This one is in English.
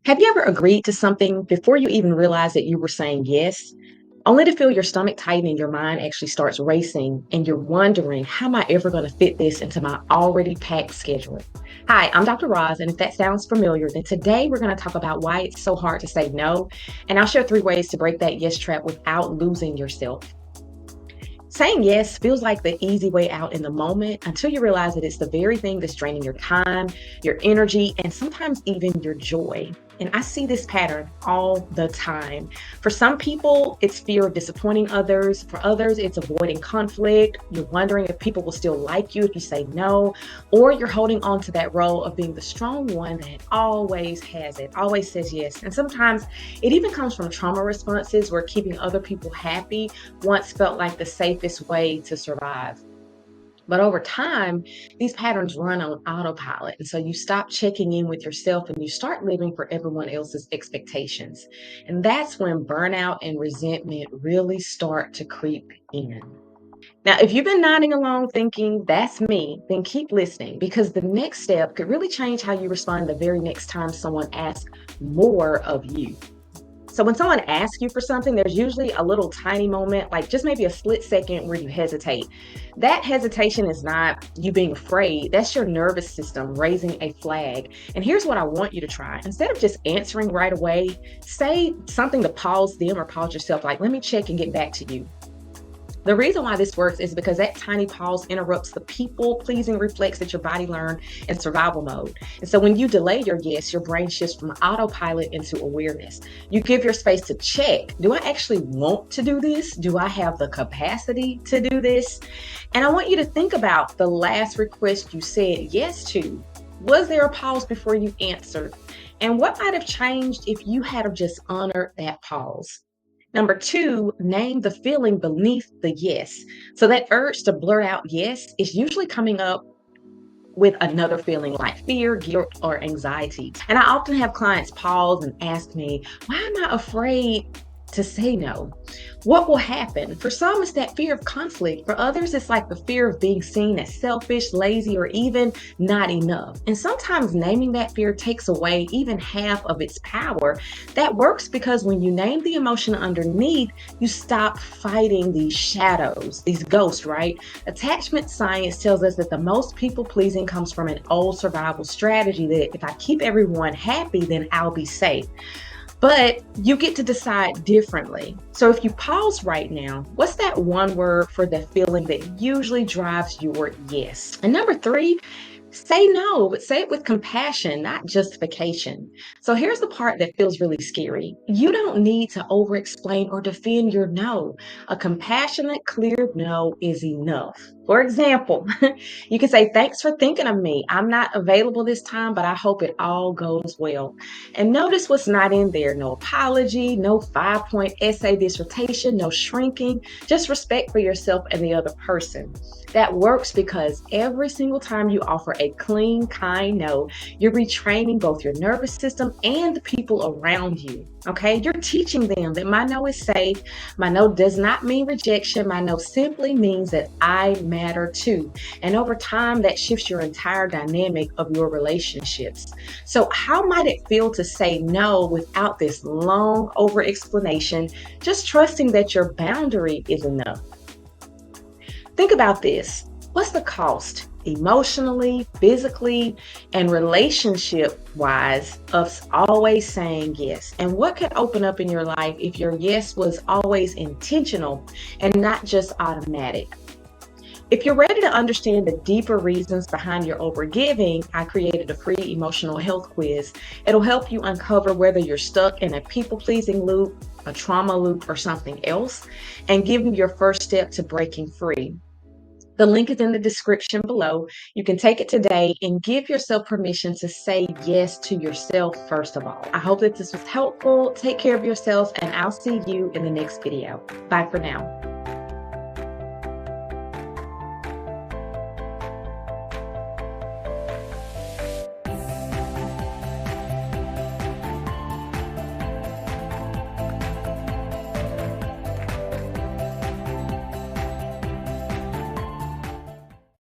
Have you ever agreed to something before you even realized that you were saying yes, only to feel your stomach tighten and your mind actually starts racing and you're wondering, how am I ever going to fit this into my already packed schedule? Hi, I'm Dr. Roz, and if that sounds familiar, then today we're going to talk about why it's so hard to say no, and I'll share 3 ways to break that yes trap without losing yourself. Saying yes feels like the easy way out in the moment until you realize that it's the very thing that's draining your time, your energy, and sometimes even your joy. And I see this pattern all the time. For some people, it's fear of disappointing others. For others, it's avoiding conflict. You're wondering if people will still like you if you say no, or you're holding on to that role of being the strong one that always has it, always says yes. And sometimes it even comes from trauma responses where keeping other people happy once felt like the safest way to survive. But over time, these patterns run on autopilot. And so you stop checking in with yourself and you start living for everyone else's expectations. And that's when burnout and resentment really start to creep in. Now, if you've been nodding along thinking that's me, then keep listening because the next step could really change how you respond the very next time someone asks more of you. So when someone asks you for something, there's usually a little tiny moment, like just maybe a split second where you hesitate. That hesitation is not you being afraid. That's your nervous system raising a flag. And here's what I want you to try. Instead of just answering right away, say something to pause them or pause yourself, like, let me check and get back to you. The reason why this works is because that tiny pause interrupts the people pleasing reflex that your body learned in survival mode. And so when you delay your yes, your brain shifts from autopilot into awareness. You give your space to check, do I actually want to do this? Do I have the capacity to do this? And I want you to think about the last request you said yes to. Was there a pause before you answered? And what might have changed if you had have just honored that pause? Number two, name the feeling beneath the yes. So that urge to blurt out yes is usually coming up with another feeling like fear, guilt, or anxiety. And I often have clients pause and ask me, why am I afraid to say no? What will happen? For some, it's that fear of conflict. For others, it's like the fear of being seen as selfish, lazy, or even not enough. And sometimes naming that fear takes away even half of its power. That works because when you name the emotion underneath, you stop fighting these shadows, these ghosts, right? Attachment science tells us that the most people pleasing comes from an old survival strategy that if I keep everyone happy, then I'll be safe. But you get to decide differently. So if you pause right now, what's that one word for the feeling that usually drives your yes? And number three, say no, but say it with compassion, not justification. So here's the part that feels really scary. You don't need to over explain or defend your no. A compassionate, clear no is enough. For example, you can say, thanks for thinking of me. I'm not available this time, but I hope it all goes well. And notice what's not in there. No apology, no 5 point essay dissertation, no shrinking, just respect for yourself and the other person. That works because every single time you offer a clean, kind no, you're retraining both your nervous system and the people around you. Okay, you're teaching them that my no is safe. My no does not mean rejection. My no simply means that I matter too. And over time, that shifts your entire dynamic of your relationships. So, how might it feel to say no without this long over explanation, just trusting that your boundary is enough? Think about this. What's the cost emotionally, physically, and relationship wise of always saying yes? And what could open up in your life if your yes was always intentional and not just automatic? If you're ready to understand the deeper reasons behind your overgiving, I created a free emotional health quiz. It'll help you uncover whether you're stuck in a people pleasing loop, a trauma loop, or something else, and give you your first step to breaking free. The link is in the description below. You can take it today and give yourself permission to say yes to yourself first of all. I hope that this was helpful. Take care of yourself, and I'll see you in the next video. Bye for now.